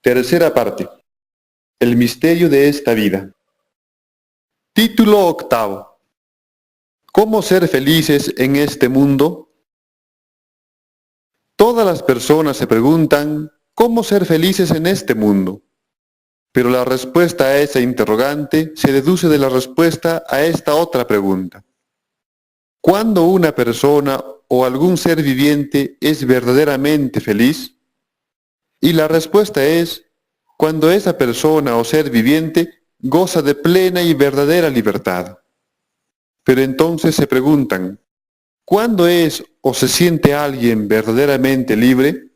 Tercera parte. El misterio de esta vida. Título octavo. ¿Cómo ser felices en este mundo? Todas las personas se preguntan ¿cómo ser felices en este mundo? Pero la respuesta a esa interrogante se deduce de la respuesta a esta otra pregunta. ¿Cuándo una persona o algún ser viviente es verdaderamente feliz? Y la respuesta es cuando esa persona o ser viviente goza de plena y verdadera libertad. Pero entonces se preguntan, ¿cuándo es o se siente alguien verdaderamente libre?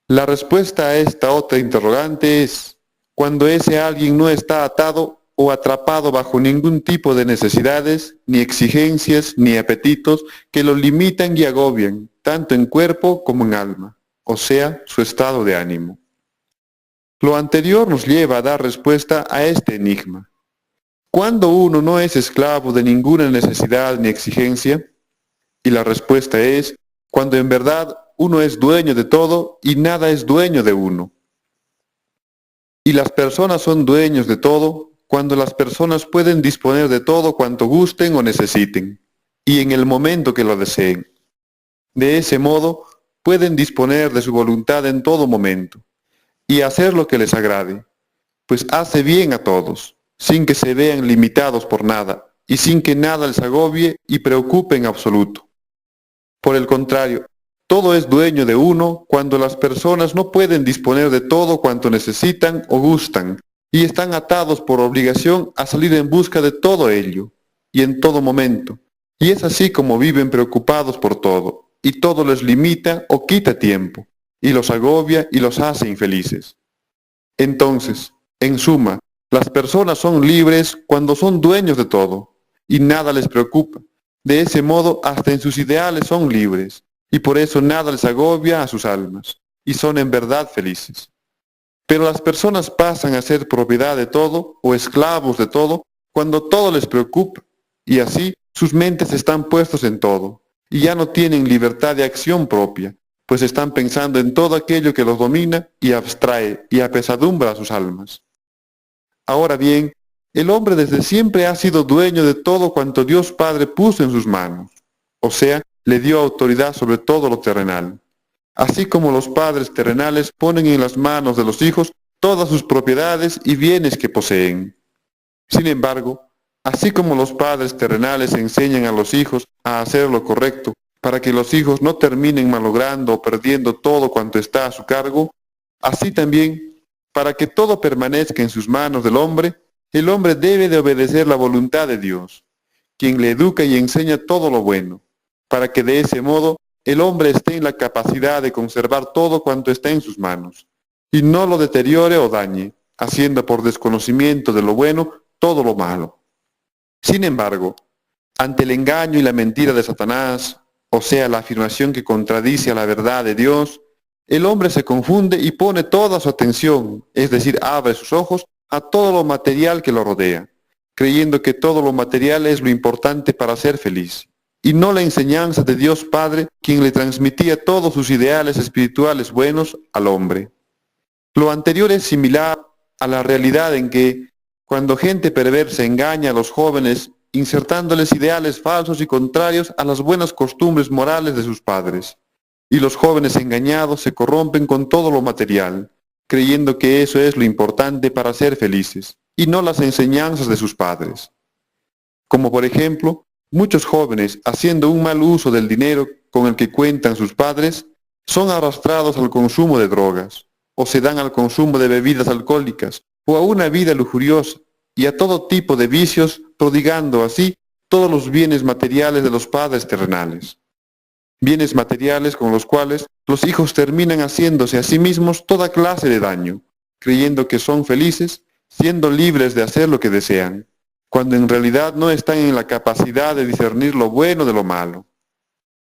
La respuesta a esta otra interrogante es cuando ese alguien no está atado o atrapado bajo ningún tipo de necesidades, ni exigencias, ni apetitos que lo limitan y agobian, tanto en cuerpo como en alma, o sea, su estado de ánimo. Lo anterior nos lleva a dar respuesta a este enigma. ¿Cuándo uno no es esclavo de ninguna necesidad ni exigencia? Y la respuesta es cuando en verdad uno es dueño de todo y nada es dueño de uno. Y las personas son dueños de todo cuando las personas pueden disponer de todo cuanto gusten o necesiten, y en el momento que lo deseen. De ese modo, pueden disponer de su voluntad en todo momento, y hacer lo que les agrade, pues hace bien a todos, sin que se vean limitados por nada, y sin que nada les agobie y preocupe en absoluto. Por el contrario, todo es dueño de uno cuando las personas no pueden disponer de todo cuanto necesitan o gustan, y están atados por obligación a salir en busca de todo ello, y en todo momento. Y es así como viven preocupados por todo, y todo les limita o quita tiempo, y los agobia y los hace infelices. Entonces, en suma, las personas son libres cuando son dueños de todo, y nada les preocupa. De ese modo, hasta en sus ideales son libres, y por eso nada les agobia a sus almas, y son en verdad felices. Pero las personas pasan a ser propiedad de todo, o esclavos de todo, cuando todo les preocupa, y así sus mentes están puestos en todo, y ya no tienen libertad de acción propia, pues están pensando en todo aquello que los domina y abstrae y apesadumbra a sus almas. Ahora bien, el hombre desde siempre ha sido dueño de todo cuanto Dios Padre puso en sus manos, o sea, le dio autoridad sobre todo lo terrenal. Así como los padres terrenales ponen en las manos de los hijos todas sus propiedades y bienes que poseen. Sin embargo, así como los padres terrenales enseñan a los hijos a hacer lo correcto, para que los hijos no terminen malogrando o perdiendo todo cuanto está a su cargo, así también, para que todo permanezca en sus manos del hombre, el hombre debe de obedecer la voluntad de Dios, quien le educa y enseña todo lo bueno, para que de ese modo el hombre esté en la capacidad de conservar todo cuanto está en sus manos, y no lo deteriore o dañe, haciendo por desconocimiento de lo bueno todo lo malo. Sin embargo, ante el engaño y la mentira de Satanás, o sea, la afirmación que contradice a la verdad de Dios, el hombre se confunde y pone toda su atención, es decir, abre sus ojos a todo lo material que lo rodea, creyendo que todo lo material es lo importante para ser feliz, y no la enseñanza de Dios Padre, quien le transmitía todos sus ideales espirituales buenos al hombre. Lo anterior es similar a la realidad en que, cuando gente perversa engaña a los jóvenes, insertándoles ideales falsos y contrarios a las buenas costumbres morales de sus padres, y los jóvenes engañados se corrompen con todo lo material, creyendo que eso es lo importante para ser felices, y no las enseñanzas de sus padres. Como por ejemplo, muchos jóvenes, haciendo un mal uso del dinero con el que cuentan sus padres, son arrastrados al consumo de drogas, o se dan al consumo de bebidas alcohólicas, o a una vida lujuriosa, y a todo tipo de vicios, prodigando así todos los bienes materiales de los padres terrenales. Bienes materiales con los cuales los hijos terminan haciéndose a sí mismos toda clase de daño, creyendo que son felices, siendo libres de hacer lo que desean, cuando en realidad no están en la capacidad de discernir lo bueno de lo malo.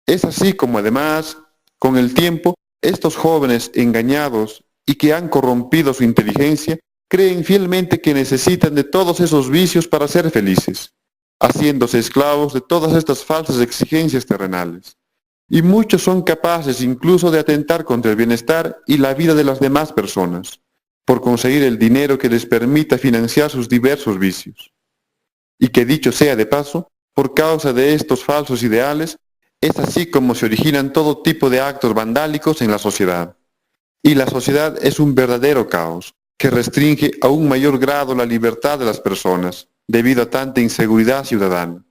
Es así como además, con el tiempo, estos jóvenes engañados y que han corrompido su inteligencia, creen fielmente que necesitan de todos esos vicios para ser felices, haciéndose esclavos de todas estas falsas exigencias terrenales. Y muchos son capaces incluso de atentar contra el bienestar y la vida de las demás personas, por conseguir el dinero que les permita financiar sus diversos vicios. Y que dicho sea de paso, por causa de estos falsos ideales, es así como se originan todo tipo de actos vandálicos en la sociedad. Y la sociedad es un verdadero caos, que restringe a un mayor grado la libertad de las personas, debido a tanta inseguridad ciudadana.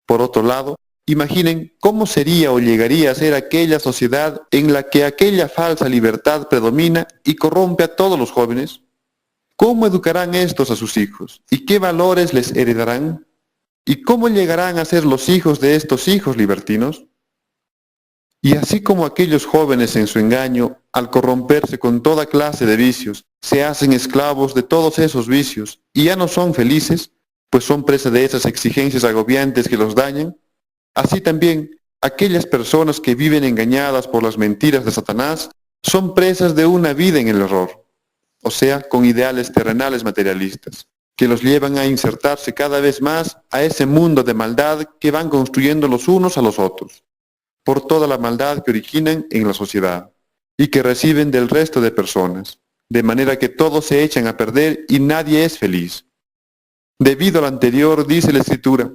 Por otro lado, imaginen cómo sería o llegaría a ser aquella sociedad en la que aquella falsa libertad predomina y corrompe a todos los jóvenes. ¿Cómo educarán estos a sus hijos? ¿Y qué valores les heredarán? ¿Y cómo llegarán a ser los hijos de estos hijos libertinos? Y así como aquellos jóvenes en su engaño, al corromperse con toda clase de vicios, se hacen esclavos de todos esos vicios y ya no son felices, pues son presa de esas exigencias agobiantes que los dañan, así también aquellas personas que viven engañadas por las mentiras de Satanás son presas de una vida en el error, o sea, con ideales terrenales materialistas, que los llevan a insertarse cada vez más a ese mundo de maldad que van construyendo los unos a los otros, por toda la maldad que originan en la sociedad y que reciben del resto de personas, de manera que todos se echan a perder y nadie es feliz. Debido a lo anterior, dice la Escritura,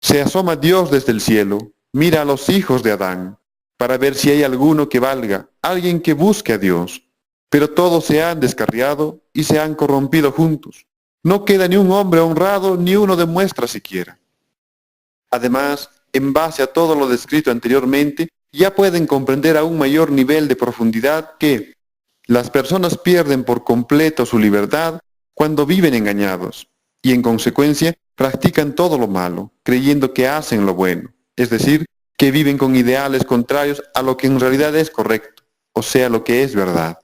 se asoma Dios desde el cielo, mira a los hijos de Adán, para ver si hay alguno que valga, alguien que busque a Dios. Pero todos se han descarriado y se han corrompido juntos. No queda ni un hombre honrado, ni uno de muestra siquiera. Además, en base a todo lo descrito anteriormente, ya pueden comprender a un mayor nivel de profundidad que las personas pierden por completo su libertad cuando viven engañados, y en consecuencia practican todo lo malo, creyendo que hacen lo bueno, es decir, que viven con ideales contrarios a lo que en realidad es correcto, o sea, lo que es verdad.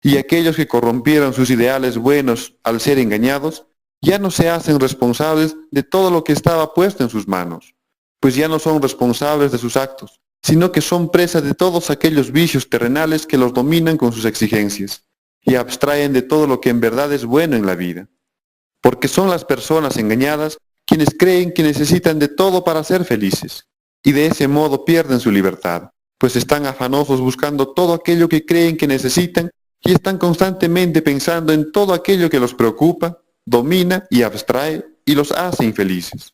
Y aquellos que corrompieron sus ideales buenos al ser engañados, ya no se hacen responsables de todo lo que estaba puesto en sus manos, pues ya no son responsables de sus actos, sino que son presa de todos aquellos vicios terrenales que los dominan con sus exigencias, y abstraen de todo lo que en verdad es bueno en la vida. Porque son las personas engañadas quienes creen que necesitan de todo para ser felices, y de ese modo pierden su libertad, pues están afanosos buscando todo aquello que creen que necesitan y están constantemente pensando en todo aquello que los preocupa, domina y abstrae y los hace infelices.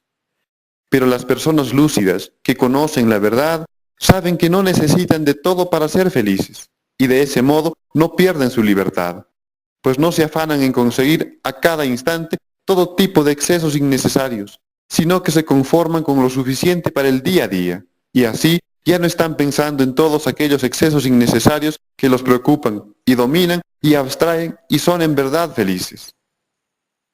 Pero las personas lúcidas, que conocen la verdad, saben que no necesitan de todo para ser felices, y de ese modo no pierden su libertad, pues no se afanan en conseguir a cada instante todo tipo de excesos innecesarios, sino que se conforman con lo suficiente para el día a día, y así ya no están pensando en todos aquellos excesos innecesarios que los preocupan y dominan y abstraen y son en verdad felices.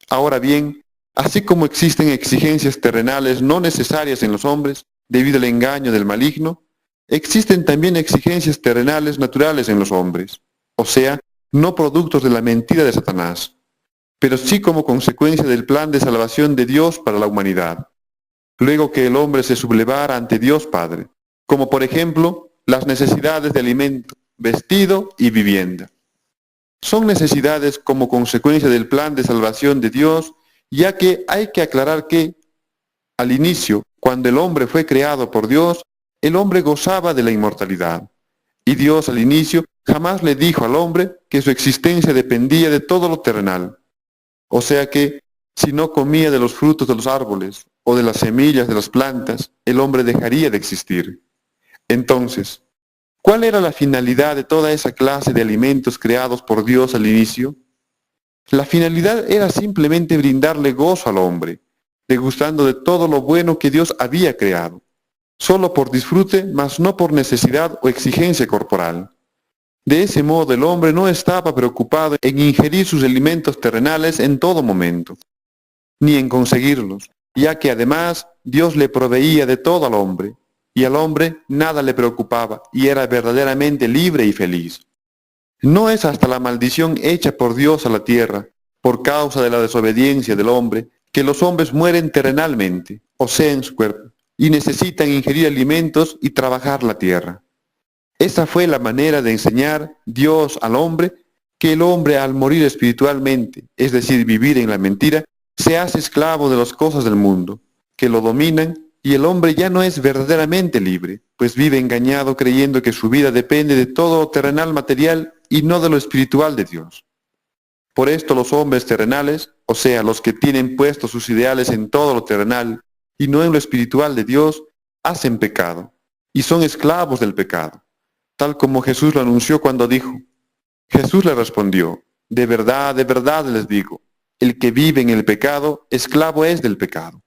Ahora bien, así como existen exigencias terrenales no necesarias en los hombres, debido al engaño del maligno, existen también exigencias terrenales naturales en los hombres, o sea, no productos de la mentira de Satanás, pero sí como consecuencia del plan de salvación de Dios para la humanidad, luego que el hombre se sublevara ante Dios Padre, como por ejemplo las necesidades de alimento, vestido y vivienda. Son necesidades como consecuencia del plan de salvación de Dios, ya que hay que aclarar que, al inicio, cuando el hombre fue creado por Dios, el hombre gozaba de la inmortalidad. Y Dios al inicio jamás le dijo al hombre que su existencia dependía de todo lo terrenal. O sea que, si no comía de los frutos de los árboles o de las semillas de las plantas, el hombre dejaría de existir. Entonces, ¿cuál era la finalidad de toda esa clase de alimentos creados por Dios al inicio? La finalidad era simplemente brindarle gozo al hombre, degustando de todo lo bueno que Dios había creado, solo por disfrute, mas no por necesidad o exigencia corporal. De ese modo el hombre no estaba preocupado en ingerir sus alimentos terrenales en todo momento, ni en conseguirlos, ya que además Dios le proveía de todo al hombre, y al hombre nada le preocupaba y era verdaderamente libre y feliz. No es hasta la maldición hecha por Dios a la tierra, por causa de la desobediencia del hombre, que los hombres mueren terrenalmente, o sea en su cuerpo, y necesitan ingerir alimentos y trabajar la tierra. Esa fue la manera de enseñar Dios al hombre, que el hombre al morir espiritualmente, es decir, vivir en la mentira, se hace esclavo de las cosas del mundo, que lo dominan, y el hombre ya no es verdaderamente libre, pues vive engañado creyendo que su vida depende de todo lo terrenal material y no de lo espiritual de Dios. Por esto los hombres terrenales, o sea, los que tienen puestos sus ideales en todo lo terrenal y no en lo espiritual de Dios, hacen pecado y son esclavos del pecado, tal como Jesús lo anunció cuando dijo. Jesús le respondió, de verdad les digo, el que vive en el pecado, esclavo es del pecado.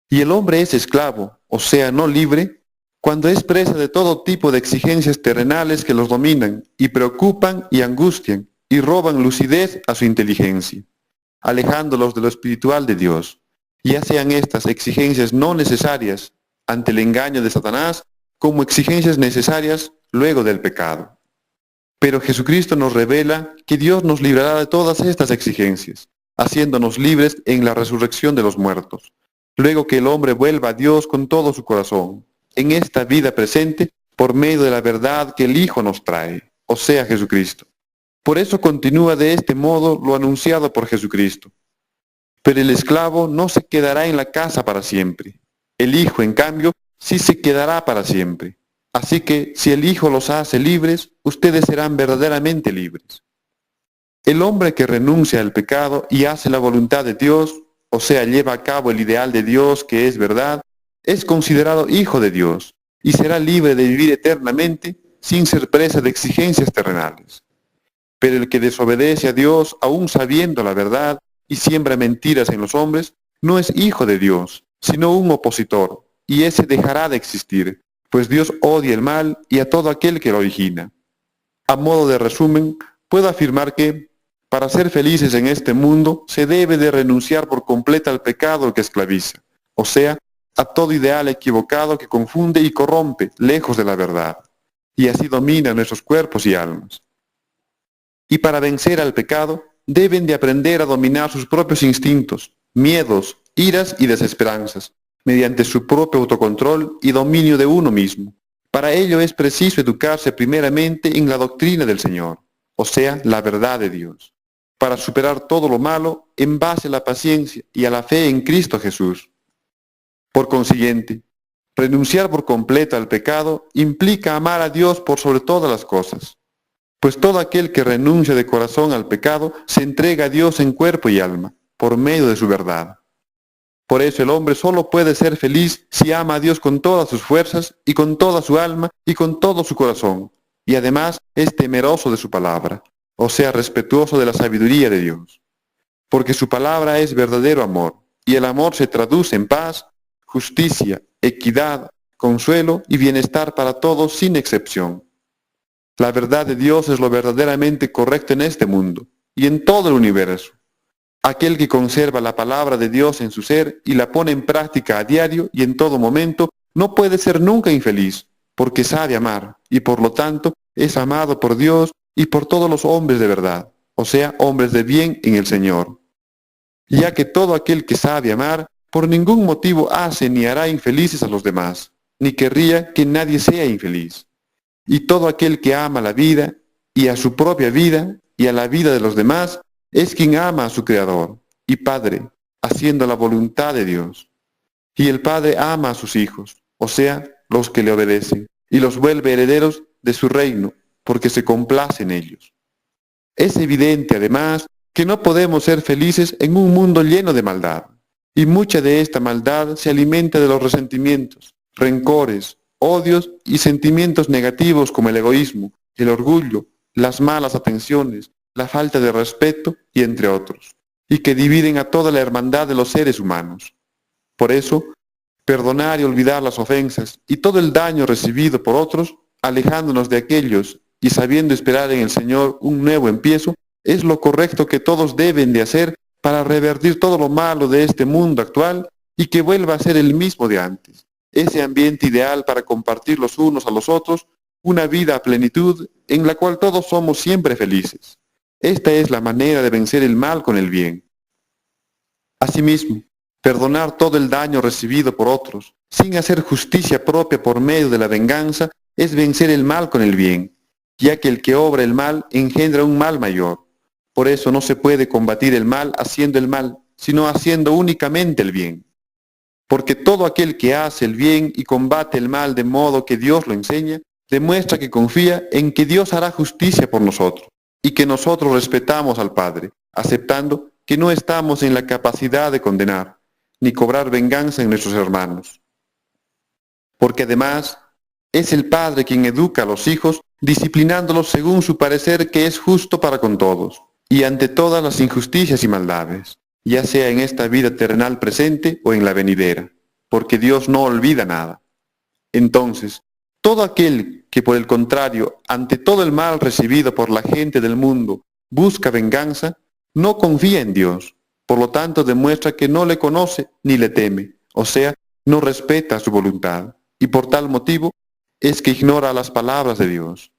Y el hombre es esclavo, o sea, no libre, cuando es presa de todo tipo de exigencias terrenales que los dominan y preocupan y angustian y roban lucidez a su inteligencia, alejándolos de lo espiritual de Dios, ya sean estas exigencias no necesarias ante el engaño de Satanás como exigencias necesarias luego del pecado. Pero Jesucristo nos revela que Dios nos librará de todas estas exigencias, haciéndonos libres en la resurrección de los muertos, luego que el hombre vuelva a Dios con todo su corazón, en esta vida presente, por medio de la verdad que el Hijo nos trae, o sea, Jesucristo. Por eso continúa de este modo lo anunciado por Jesucristo. Pero el esclavo no se quedará en la casa para siempre. El Hijo, en cambio, sí se quedará para siempre. Así que si el Hijo los hace libres, ustedes serán verdaderamente libres. El hombre que renuncia al pecado y hace la voluntad de Dios, o sea, lleva a cabo el ideal de Dios que es verdad, es considerado hijo de Dios y será libre de vivir eternamente sin ser presa de exigencias terrenales. Pero el que desobedece a Dios aún sabiendo la verdad y siembra mentiras en los hombres, no es hijo de Dios, sino un opositor, y ese dejará de existir, pues Dios odia el mal y a todo aquel que lo origina. A modo de resumen, puedo afirmar que, para ser felices en este mundo, se debe de renunciar por completo al pecado que esclaviza, o sea, a todo ideal equivocado que confunde y corrompe lejos de la verdad, y así domina nuestros cuerpos y almas. Y para vencer al pecado, deben de aprender a dominar sus propios instintos, miedos, iras y desesperanzas, mediante su propio autocontrol y dominio de uno mismo. Para ello es preciso educarse primeramente en la doctrina del Señor, o sea, la verdad de Dios, para superar todo lo malo en base a la paciencia y a la fe en Cristo Jesús. Por consiguiente, renunciar por completo al pecado implica amar a Dios por sobre todas las cosas, pues todo aquel que renuncia de corazón al pecado se entrega a Dios en cuerpo y alma, por medio de su verdad. Por eso el hombre solo puede ser feliz si ama a Dios con todas sus fuerzas y con toda su alma y con todo su corazón, y además es temeroso de su palabra, o sea, respetuoso de la sabiduría de Dios. Porque su palabra es verdadero amor, y el amor se traduce en paz, justicia, equidad, consuelo y bienestar para todos sin excepción. La verdad de Dios es lo verdaderamente correcto en este mundo y en todo el universo. Aquel que conserva la palabra de Dios en su ser y la pone en práctica a diario y en todo momento, no puede ser nunca infeliz, porque sabe amar y por lo tanto es amado por Dios y por todos los hombres de verdad, o sea, hombres de bien en el Señor. Ya que todo aquel que sabe amar, por ningún motivo hace ni hará infelices a los demás, ni querría que nadie sea infeliz. Y todo aquel que ama la vida, y a su propia vida, y a la vida de los demás, es quien ama a su Creador y Padre, haciendo la voluntad de Dios. Y el Padre ama a sus hijos, o sea, los que le obedecen, y los vuelve herederos de su reino, porque se complace en ellos. Es evidente, además, que no podemos ser felices en un mundo lleno de maldad, y mucha de esta maldad se alimenta de los resentimientos, rencores, odios y sentimientos negativos como el egoísmo, el orgullo, las malas atenciones, la falta de respeto y entre otros, y que dividen a toda la hermandad de los seres humanos. Por eso, perdonar y olvidar las ofensas y todo el daño recibido por otros, alejándonos de aquellos y sabiendo esperar en el Señor un nuevo empiezo, es lo correcto que todos deben de hacer para revertir todo lo malo de este mundo actual y que vuelva a ser el mismo de antes. Ese ambiente ideal para compartir los unos a los otros una vida a plenitud en la cual todos somos siempre felices. Esta es la manera de vencer el mal con el bien. Asimismo, perdonar todo el daño recibido por otros, sin hacer justicia propia por medio de la venganza, es vencer el mal con el bien, ya que el que obra el mal engendra un mal mayor. Por eso no se puede combatir el mal haciendo el mal, sino haciendo únicamente el bien. Porque todo aquel que hace el bien y combate el mal de modo que Dios lo enseña, demuestra que confía en que Dios hará justicia por nosotros, y que nosotros respetamos al Padre, aceptando que no estamos en la capacidad de condenar, ni cobrar venganza en nuestros hermanos. Porque además, es el Padre quien educa a los hijos, disciplinándolos según su parecer que es justo para con todos, y ante todas las injusticias y maldades, ya sea en esta vida terrenal presente o en la venidera, porque Dios no olvida nada. Entonces, todo aquel que por el contrario, ante todo el mal recibido por la gente del mundo, busca venganza, no confía en Dios, por lo tanto demuestra que no le conoce ni le teme, o sea, no respeta su voluntad, y por tal motivo es que ignora las palabras de Dios.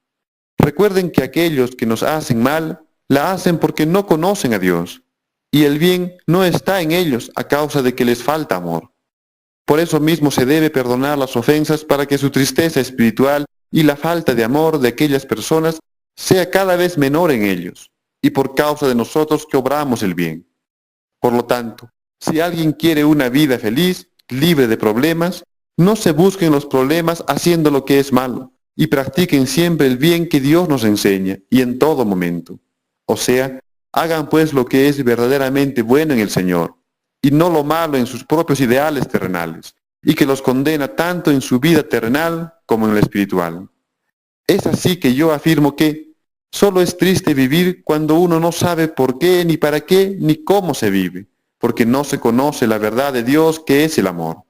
Recuerden que aquellos que nos hacen mal, la hacen porque no conocen a Dios, y el bien no está en ellos a causa de que les falta amor. Por eso mismo se debe perdonar las ofensas para que su tristeza espiritual y la falta de amor de aquellas personas sea cada vez menor en ellos, y por causa de nosotros que obramos el bien. Por lo tanto, si alguien quiere una vida feliz, libre de problemas, no se busquen los problemas haciendo lo que es malo, y practiquen siempre el bien que Dios nos enseña, y en todo momento. O sea, hagan pues lo que es verdaderamente bueno en el Señor, y no lo malo en sus propios ideales terrenales, y que los condena tanto en su vida terrenal como en la espiritual. Es así que yo afirmo que solo es triste vivir cuando uno no sabe por qué, ni para qué, ni cómo se vive, porque no se conoce la verdad de Dios que es el amor.